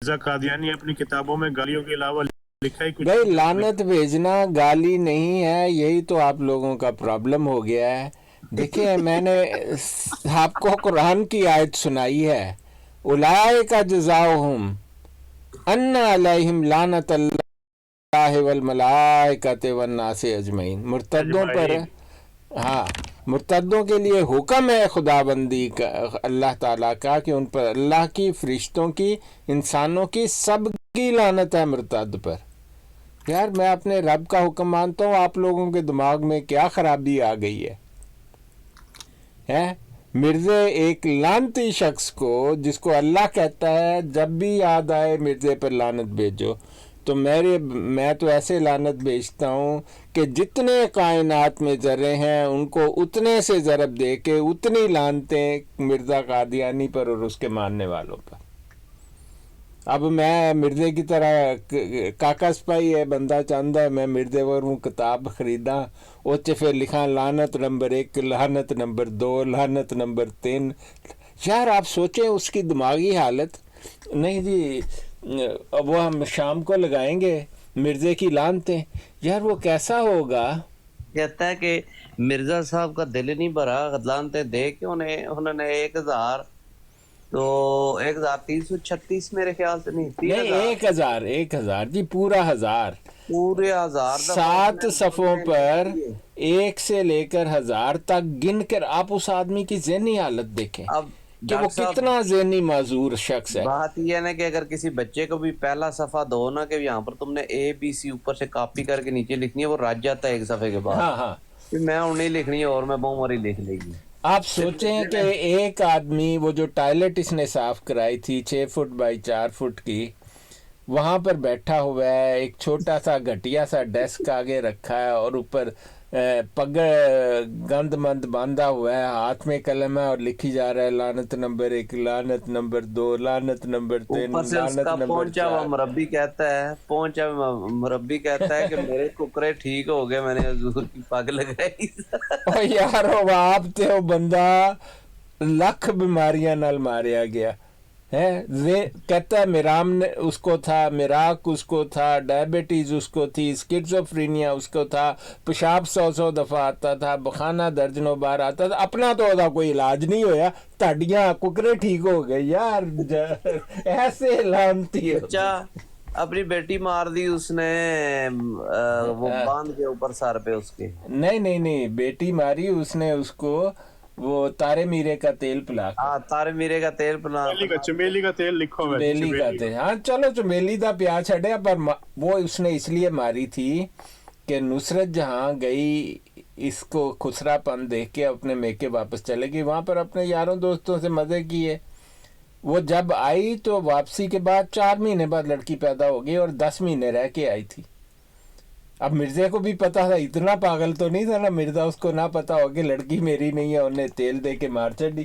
مرزا قادیانی اپنی کتابوں میں گالیوں کے علاوہ لکھا ہی کچھ بھائی لعنت بھیجنا گالی نہیں ہے، یہی تو آپ لوگوں کا پرابلم ہو گیا ہے۔ دیکھیں میں نے آپ کو قرآن کی آیت سنائی ہے، اولئک جزاؤہم ان علیہم لعنت اللہ والملائکۃ والناس اجمعین۔ مرتدوں پر، اجمعین۔ ہاں، مرتدوں کے لیے حکم ہے خدا بندی کا، اللہ تعالیٰ کا، کہ ان پر اللہ کی، فرشتوں کی، انسانوں کی، سب کی لعنت ہے مرتد پر۔ یار میں اپنے رب کا حکم مانتا ہوں، آپ لوگوں کے دماغ میں کیا خرابی آ گئی ہے؟ مرزے ایک لعنتی شخص کو، جس کو اللہ کہتا ہے جب بھی یاد آئے مرزے پر لعنت بھیجو، تو میں تو ایسے لعنت بھیجتا ہوں کہ جتنے کائنات میں ذرے ہیں ان کو اتنے سے ضرب دے کے اتنی لعنتیں مرزا قادیانی پر اور اس کے ماننے والوں پر۔ اب میں مرزے کی طرح کاکا سپاہی ہے، بندہ چاہتا ہے میں مرزے پر ہوں، کتاب خریدا اوچ پھر لکھا لعنت نمبر 1، لعنت نمبر 2، لعنت نمبر 3۔ یار آپ سوچیں اس کی دماغی حالت۔ نہیں جی وہ ہم شام کو لگائیں گے مرزے کی لعنتیں، یار وہ کیسا ہوگا؟ کہتا ہے کہ مرزا صاحب کا دل نہیں بھرا لعنتیں دے کے، انہوں نے 1000 تو 1336 میرے خیال سے، نہیں نہیں 3000 1000 جی، پورا 1000، پورے 1000 دفعہ 7 صفوں پر 1 سے لے کر 1000 تک گن کر آپ اس آدمی کی ذہنی حالت دیکھیں اب کہ وہ ڈاکٹر صاحب کتنا ذہنی معذور شخص ہے۔ بات یہ ہے نا کہ اگر کسی بچے کو بھی پہلا صفحہ دو نا کہ یہاں پر تم نے ABC اوپر سے کاپی کر کے نیچے لکھنی ہے، وہ رج جاتا ہے ایک صفحے کے بعد، ہاں ہاں، پھر میں نہیں لکھنی ہے اور میں بہت مری لکھ لے گی۔ آپ سوچیں کہ ایک آدمی، وہ جو ٹائلٹ اس نے صاف کرائی تھی 6 فٹ بائی 4 فٹ کی، وہاں پر بیٹھا ہوا ہے، ایک چھوٹا سا گھٹیا سا ڈیسک آگے رکھا ہے اور اوپر پگ گند مند باندھا ہوا ہے، ہاتھ میں قلم ہے اور لکھی جا رہا ہے لعنت نمبر 1، لعنت نمبر 2، لعنت نمبر 3، اوپر سے اس لعنت کا نمبر پہنچا ہوا 4۔ مربی کہتا ہے کہ میرے ککرے ٹھیک ہو گئے، میں نے حضور کی پگ لگائی۔ اور یار وہ آپ تے وہ بندہ لکھ بیماریاں نال ماریا گیا ہے۔ کہتا ہے میرام نے اس کو تھا، میراک اس کو تھا، ڈائبٹیز اس کو تھی، سکیزوفرینیا اس کو تھا، پیشاب 100 دفعہ آتا تھا، بخانہ درجنوں بار آتا تھا، اپنا تو دا کوئی علاج نہیں ہویا، تاڑیاں ککرے ٹھیک ہو گئے۔ یار ایسے لعنتی بچہ اپنی بیٹی مار دی اس نے، وہ باندھ کے اوپر سر پہ اس کے۔ نہیں بیٹی ماری اس نے اس کو، وہ تارے میرے کا تیل پلا کر، ہاں تارے میرے کا تیل پلا چمیلی کا تیل لکھو ہوئے چمیلی کا تیل، ہاں چلو چمیلی دا پیاز چھڑیا، پر وہ اس نے اس لیے ماری تھی کہ نصرت جہاں گئی اس کو خسرا پن دیکھ کے اپنے میکے واپس چلے گی، وہاں پر اپنے یاروں دوستوں سے مزے کیے۔ وہ جب آئی تو واپسی کے بعد 4 مہینے بعد لڑکی پیدا ہو گئی اور 10 مہینے رہ کے آئی تھی۔ اب مرزا کو بھی پتا تھا، اتنا پاگل تو نہیں تھا نا مرزا، اس کو نہ پتا ہو کہ لڑکی میری نہیں ہے، انہیں تیل دے کے مار چڑی۔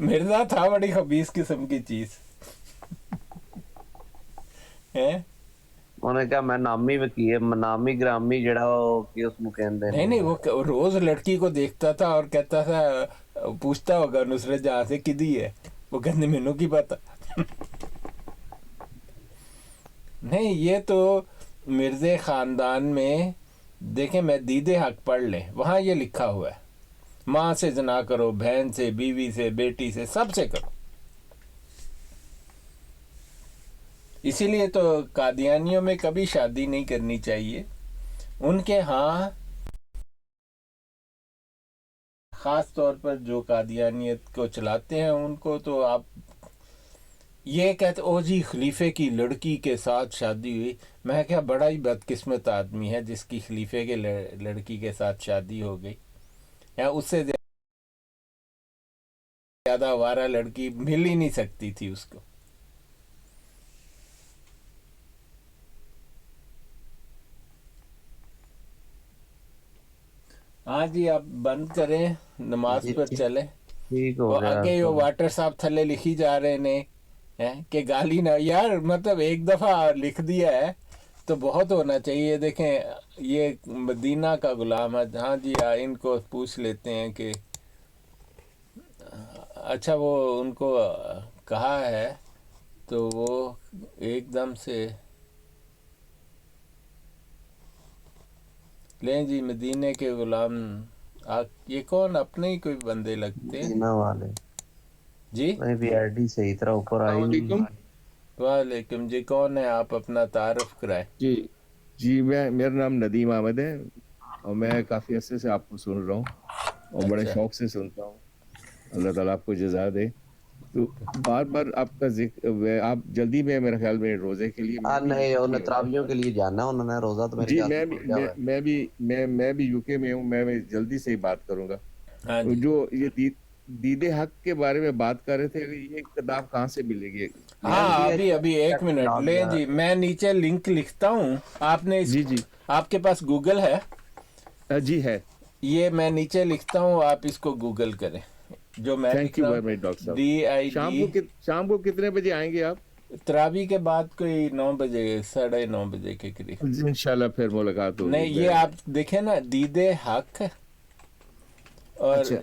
مرزا تھا بڑی خبیث قسم کی چیز۔ انہوں نے کہا میں نامی وکیل، نامی گرامی جڑا کہ اس کو کہندے نہیں وہ روز لڑکی کو دیکھتا تھا اور کہتا تھا، پوچھتا ہوگا نصرت جہاں سے کدی ہے، وہ کہتے مینوں کی پتا۔ نہیں یہ تو مرزے خاندان میں دیکھیں، میں دید حق پڑھ لیں، وہاں یہ لکھا ہوا ہے ماں سے زنا کرو، بہن سے، بیوی سے، بیٹی سے، سب سے کرو۔ اسی لیے تو قادیانیوں میں کبھی شادی نہیں کرنی چاہیے۔ ان کے ہاں خاص طور پر جو قادیانیت کو چلاتے ہیں ان کو تو آپ یہ کہتے او جی خلیفے کی لڑکی کے ساتھ شادی ہوئی، میں کہا بڑا ہی بدقسمت آدمی ہے جس کی خلیفے کے لڑکی کے ساتھ شادی ہو گئی، یا اس سے زیادہ آوارہ لڑکی مل ہی نہیں سکتی تھی اس کو۔ ہاں جی آپ بند کریں، نماز پر چلیں۔ ٹھیک ہو گیا۔ آگے وہ واٹر صاحب تھلے لکھی جا رہے نے کہ گالی نہ، یار مطلب ایک دفعہ لکھ دیا ہے تو بہت ہونا چاہیے۔ دیکھیں یہ مدینہ کا غلام ہے، ہاں جی ان کو پوچھ لیتے ہیں کہ अच्छा वो उनको कहा है तो वो एकदम से लें जी। मदीने के गुलाम ये कौन अपने ही कोई बंदे लगते हैं मदीना वाले जी। मैं भी आईडी सही तरह ऊपर आई नहीं। अस्सलामुअलैकुम। वालेकुम जी, कौन है आप? अपना तारुफ कराएं। जी जी, मेरा नाम नदीम अहमद है और मैं काफ़ी अरसे से आपको सुन रहा हूँ और बड़े अच्छा शौक से सुनता हूँ। अल्लाह ताला आपको जज़ा दे। तो बार बार आपका जिक्र, आप जल्दी में मेरे ख्याल में रोज़े के लिए मैं भी नहीं यूके उन्हें में हूँ। तरावियों के लिए जाना है, उन्होंने रोजा तो मेरे जी ख्याल से मैं भी खुल गया हुआ है। मैं भी यूके में हूँ। मैं जल्दी से ही बात करूँगा। हाँ तो जी। जो ये दीदे हक के बारे में बात कर रहे थे, ये किताब कहाँ से मिलेगी? हाँ MDH अभी एक मिनट लॉग लें यार। जी, मैं नीचे लिंक लिखता हूँ। आपने जी जी आपके पास गूगल है? जी है। ये मैं नीचे लिखता हूँ, आप इसको गूगल करें जो मैं लिख थैंक यू रहा वेरी हूँ। मच डॉक्टर साहब। DID शाम को कितने बजे आएंगे आप? तरावी के बाद कोई 9 बजे 9:30 बजे के करीब। इंशाल्लाह फिर मुलाकात होगी। नहीं ये आप देखें ना, दीदे हक और अच्छा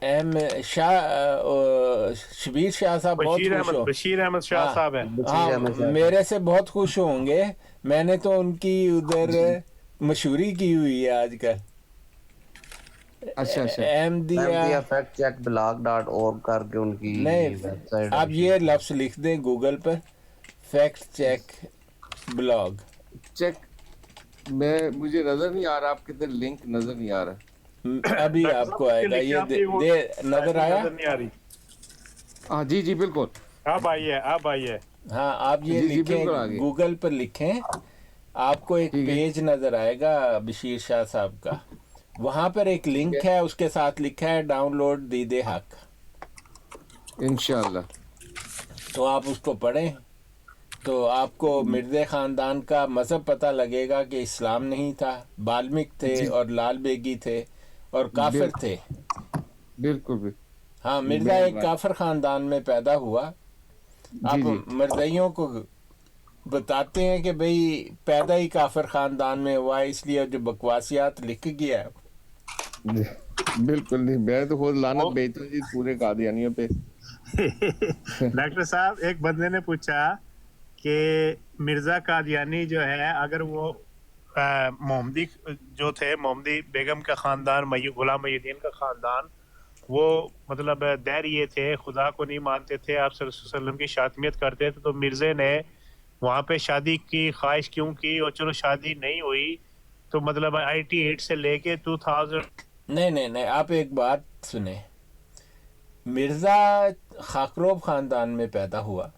एम शाह शबीर शाह साहब बहुत खुश हो। बशीर अहमद शाह हाँ साहब है। बशीर अहमद शाह मेरे से बहुत खुश होंगे। मैंने तो उनकी उधर मशहूरी की हुई है आजकल। अच्छा अच्छा एम दिया MDF factcheckblog.org करके उनकी नहीं, वेबसाइट आप ये लफ्ज़ लिख दें गूगल पर, फैक्ट चेक ब्लॉग। चेक। मुझे नजर नहीं आ रहा, आप कितने लिंक नजर नहीं आ रहा। अभी डॉक्टर आपको साहब आएगा लिखे ये आपकी वो नजर आया? नजर नहीं आ रही। हाँ जी जी बिल्कुल। अब आई है। हाँ आप ये जी जी बिल्कुल आ लिखें, गई। गूगल पर लिखें, आपको एक ठीक है पेज नज़र आएगा बशीर शाह साहब का। वहाँ पर एक ठीक लिंक है है, उसके साथ लिखा है डाउनलोड दीदे हक। इंशाल्लाह। तो आप उसको पढ़ें तो आपको मिर्ज़े ख़ानदान का मज़हब पता लगेगा कि इस्लाम नहीं था, बाल्मिक थे जी और लाल बेगी थे और काफिर बिल्कुल थे। बिल्कुल। हाँ मिर्ज़ा एक मेहरबानी। काफिर ख़ानदान में पैदा हुआ। जी आप जी मिर्ज़ाइयों को बताते हैं कि भाई पैदा ही काफिर ख़ानदान में हुआ है, इसलिए जो बकवासियात लिख गया है। बिल्कुल नहीं, मैं तो खुद लानत वो भेजता हूँ जी पूरे कादियानियों पे। डॉक्टर साहब एक बंदे ने पूछा कि मिर्जा कादियानी जो है, अगर वो मोहम्मदी जो थे, मोहम्मदी बेगम का खानदान, गुलाम मुहीउद्दीन का खानदान, वो मतलब दैरिये थे, खुदा को नहीं मानते थे, आप सल्लल्लाहु अलैहि वसल्लम की शातिमियत करते थे, तो मिर्जे ने वहाँ पे शादी की ख्वाहिश क्यों की? और चलो शादी नहीं हुई तो मतलब 98 से लेके 2000 नहीं आप एक बात सुने। मिर्ज़ा खाकरोब ख़ानदान में पैदा हुआ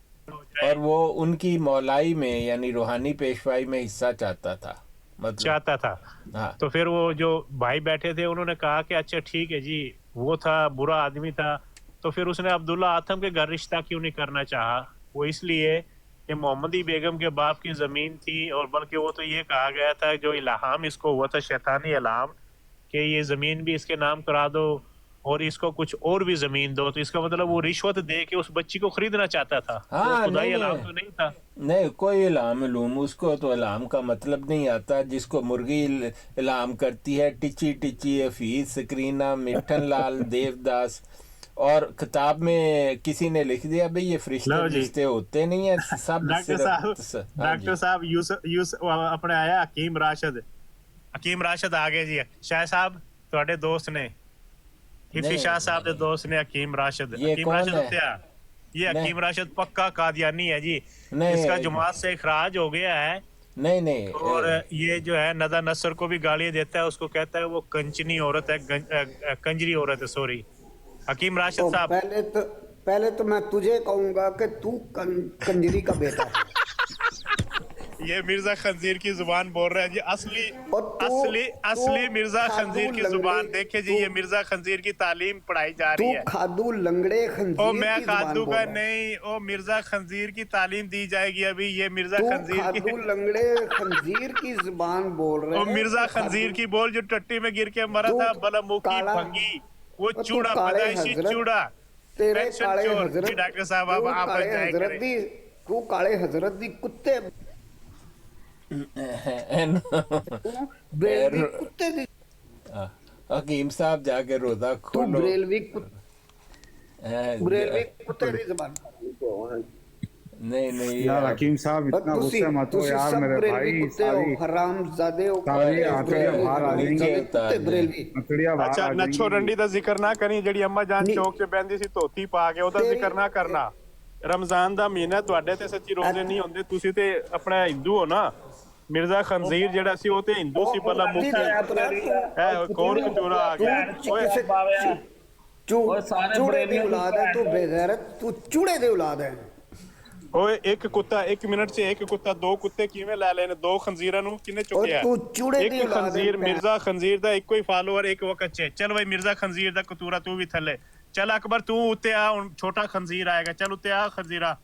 और वो उनकी मौलाई में यानी रूहानी पेशवाई में हिस्सा चाहता था, मतलब चाहता था। हाँ तो फिर वो जो भाई बैठे थे उन्होंने कहा कि अच्छा ठीक है जी, वो था बुरा आदमी था, तो फिर उसने अब्दुल्ला आथम के घर रिश्ता क्यों नहीं करना चाहा? वो इसलिए कि मोहम्मदी बेगम के बाप की ज़मीन थी, और बल्कि वो तो ये कहा गया था, जो इल्हाम इसको हुआ था, शैतानी इल्हाम, कि ये ज़मीन भी इसके नाम करा दो और इसको कुछ और भी ज़मीन दो। तो इसका मतलब वो रिश्वत दे के उस बच्ची को खरीदना चाहता था। वो हाँ खुदाई नहीं इल्हाम तो नहीं था। नहीं कोई इलाम इलूम, उसको तो इलाम का मतलब नहीं आता। जिसको मुर्गी इलाम करती है, टिची टिची, हफीज, सकरीना, मिठन लाल, देवदास, और किताब में किसी ने लिख दिया भाई ये फरिश्ते लो जी फरिश्ते होते नहीं है, सब डॉक्टर सिर्फ हाँ जी। डॉक्टर साहब यूसुफ अपने आया हकीम राशिद आ गए जी। शाह साहब ਤੁਹਾਡੇ ਦੋਸਤ ਨੇ, हिफी शाह साहब के दोस्त ने हकीम राशिद। ये हकीम कौन राशिद है? होते हैं, ये नहीं हकीम राशिद पक्का कादियानी है जी। नहीं इसका जमात से इखराज हो गया है नहीं और ये जो है नदा नसर को भी गालियां देता है, उसको कहता है वो कंचनी औरत है, कंजरी औरत है, सॉरी। हकीम राशिद तो साहब, पहले तो मैं तुझे कहूंगा कि तू कंजरी का बेटा है। ये मिर्जा खंजीर की जुबान बोल रहा है जी। असली और असली मिर्जा खंजीर की खादू जुबान लंगड़े, देखे जी। ये मिर्जा खंजीर की तालीम पढ़ाई जा तू रही है। खादू लंगड़े ओ खंजीर मैं की जुबान खादू बोल का रहा है। नहीं, ओ मिर्जा खंजीर की तालीम दी जाएगी अभी। ये मिर्जा तू खंजीर खादू की, लंगड़े खंजीर की जुबान बोल रहे ओ है। मिर्जा तू खंजीर खादू- की बोल, जो टट्टी में गिर के मरा तू था, बला मुंह की काला- भंगी, वो तू चूड़ा, काले पैदाइशी हजरत- चूड़ा, तेरे पेंशन काले चोर। हजरत जी डॉक्टर साहब तू आप काले जाए हजरत करें। दी तू काले हजरत दी कुत्ते ब्रेलवी कुत्ते दी हकीम साहब जाके रोजा तू खोलो। ब्रेलवी बरेलवी कुत्ते दी जबान नहीं यार हकीम साहब इतना गुस्से मत हो यार मेरे भाई, सारी हरामजादे हो सारी आंकड़ियां बाहर आ जाएंगी, कुत्ते बरेलवी आंकड़ियां बाहर ਅੱਛਾ आ ਨੱਛੋ जाएंगी। ਰੰਡੀ ਦਾ ਜ਼ਿਕਰ ਨਾ ਕਰੀ, ਜਿਹੜੀ ਅੰਮਾ ਜਾਨ ਨਹੀਂ। ਚੌਕ 'ਚ ਬਹਿੰਦੀ ਸੀ ਧੋਤੀ ਪਾ ਕੇ, ਉਹਦਾ ਤੇਰੀ- ਜ਼ਿਕਰ ਨਾ ਕਰਨਾ। ਰਮਜ਼ਾਨ ਦਾ ਮਹੀਨਾ, ਤੁਹਾਡੇ ਤੇ ਸੱਚੀ ਰੋਜ਼ੇ ਨਹੀਂ ਹੁੰਦੇ, ਤੁਸੀਂ ਤੇ ਆਪਣਾ ਹਿੰਦੂ ਹੋ ਨਾ। ਮਿਰਜ਼ਾ ਖਨਜ਼ੀਰ ਜਿਹੜਾ ਸੀ ਉਹ ਤੇ ਹਿੰਦੂ ਸੀ, ਪਹਿਲਾਂ ਮੁਖੀ ਹੈ, ਕੌਰ ਕਚੋਰਾ ਆ ਗਿਆ। ਓਏ चूड़े दी औलाद है तू, बेगैरत तू, चूड़े दी औलाद है। ਓਏ ਇੱਕ ਕੁੱਤਾ 1 ਮਿੰਟ 'ਚ ਇੱਕ ਕੁੱਤਾ, 2 ਕੁੱਤੇ ਕਿਵੇਂ ਲੈ ਲੈਣੇ? 2 ਖੰਜ਼ੀਰਾਂ ਨੂੰ ਕਿਹਨੇ ਚੁੱਕਿਆ? ਤੂੰ ਚੂੜੇ ਦੀ ਇੱਕ ਔਲਾਦ ਹੈ ਖੰਜ਼ੀਰ, ਭੈਣ। ਮਿਰਜ਼ਾ ਖੰਜ਼ੀਰ ਦਾ ਇੱਕੋ ਹੀ ਫਾਲੋਅਰ ਇੱਕ ਵਕਤ 'ਚ। ਚੱਲ ਬਈ ਮਿਰਜ਼ਾ ਖੰਜ਼ੀਰ ਦਾ ਕਤੂਰਾ, ਤੂੰ ਵੀ ਥੱਲੇ ਚੱਲ। ਅਕਬਰ ਤੂੰ ਉੱਤੇ ਆ, ਹੁਣ ਛੋਟਾ ਖੰਜ਼ੀਰ ਆਏਗਾ। ਚੱਲ ਉੱਤੇ ਆ ਖੰਜ਼ੀਰਾ।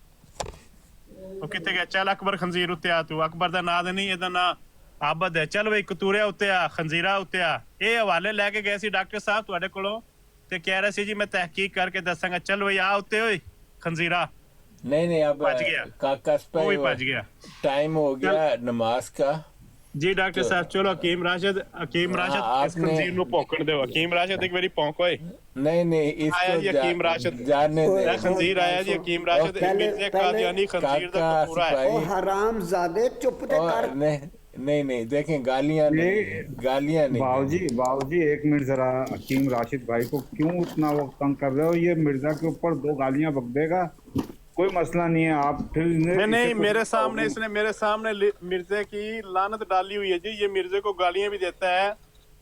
ਉਹ ਕਿੱਥੇ ਗਿਆ? ਚੱਲ ਅਕਬਰ ਖੰਜ਼ੀਰ ਉੱਤੇ ਆ ਤੂੰ। ਅਕਬਰ ਦਾ ਨਾਂ ਨਹੀਂ, ਇਹਦਾ ਨਾਂ ਆਬਦ ਹੈ। ਚੱਲ ਬਈ ਕਤੂਰਿਆ ਉੱਤੇ ਆ, ਖੰਜ਼ੀਰਾ ਉੱਤੇ ਆ। ਇਹ ਹਵਾਲੇ ਲੈ ਕੇ ਗਏ ਸੀ ਡਾਕਟਰ ਸਾਹਿਬ ਤੁਹਾਡੇ ਕੋਲੋਂ, ਤੇ ਕਹਿ ਰਹੇ ਸੀ ਜੀ ਮੈਂ ਤਹਿਕੀਕ ਕਰਕੇ ਦੱਸਾਂਗਾ। ਚੱਲ ਬਈ ਆ ਉੱਤੇ ਓਏ ਖੰਜ਼ੀਰਾ। नहीं अब भज गया। काका वो भी भज गया। टाइम हो गया नमाज का। ਜੀ ਡਾਕਟਰ ਸਾਹਿਬ ਚਲੋ। ਹਕੀਮ ਰਾਸ਼ਦ ਇਸ ਖੰਜ਼ੀਰ ਨੂੰ ਭੌਂਕਣ ਦਿਓ। ਹਕੀਮ ਰਾਸ਼ਦ ਇੱਕ ਵਾਰੀ ਭੌਂਕ ਓਏ। नहीं आया जी इसको हकीम राशिद। जानने दे। ਇਹ ਖੰਜ਼ੀਰ ਆਇਆ ਜੀ ਹਕੀਮ ਰਾਸ਼ਦ ਮਿਰਜ਼ੇ ਕਾਦੀਆਨੀ ਖੰਜ਼ੀਰ ਦਾ काका ਕਤੂਰਾ ਹੈ। ओ हरामजादे चुप ते कर। नहीं देखें गालियां नहीं। बाबूजी एक मिनट जरा, हकीम राशिद भाई को क्यों इतना वो तंग कर रहे हो? ये मिर्जा के ऊपर 2 गालियां बक देगा, कोई मसला नहीं है। आप फिर नहीं मेरे सामने, इसने मेरे सामने मिर्जे की लानत डाली हुई है जी। ये मिर्जे को गालियां भी देता है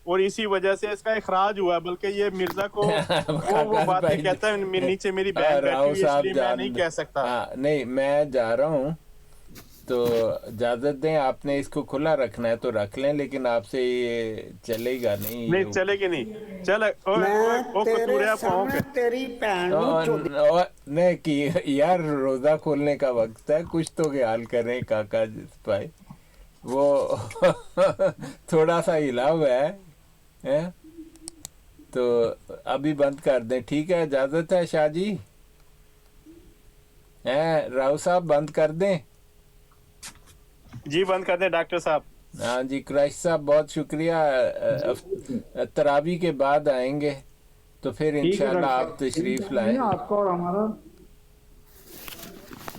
और इसी वजह से इसका इखराज हुआ है। बल्कि ये मिर्जा को वो बातें कहता है, नीचे मेरी बहन बैठी हुई है इसलिए मैं नहीं कह सकता। नहीं मैं जा रहा हूँ, तो इजाजत दें। आपने इसको खुला रखना है तो रख लें, लेकिन आपसे ये चलेगा नहीं चलेगी नहीं। चल मैं तेरे सामने तेरी भैन नूं चोदी। नहीं कि यार रोजा खोलने का वक्त है, कुछ तो ख्याल करें काका भाई। वो थोड़ा सा हिला हुआ है, तो अभी बंद कर दें, ठीक है? इजाजत है शाह जी? राव साहब बंद कर दें? जी बंद कर दे डॉक्टर साहब। हाँ जी क्रैश साहब बहुत शुक्रिया। तरावी के बाद आएंगे तो फिर इंशाल्लाह आप तशरीफ लाएं। आपका और हमारा।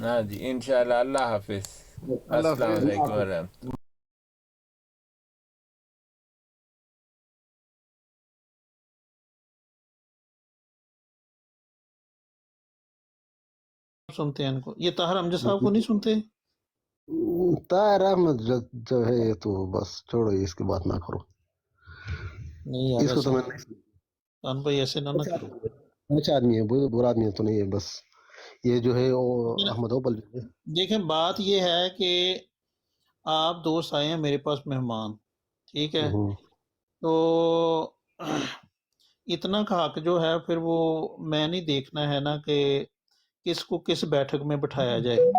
हाँ जी इंशाल्लाह। अल्लाह हाफिज। अस्सलाम वालेकुम वरहमतुल्लाह। सुनते हैं इनको। ये ताहिर हमजा साहब को नहीं सुनते? ताहिर अहमद जो है ये तो बस छोड़ो, इसकी बात ना करो। नहीं यार, इसको तो मैं कान भाई ऐसे ना करो। अच्छा आदमी है, बुरा आदमी तो नहीं है। बस ये जो है वो अहमद ओबल जो है। देखें बात ये है कि आप दोस्त आए हैं मेरे पास मेहमान, ठीक है? तो इतना का हक जो है फिर वो मैं नहीं देखना है ना कि किसको किस बैठक में बिठाया जाए।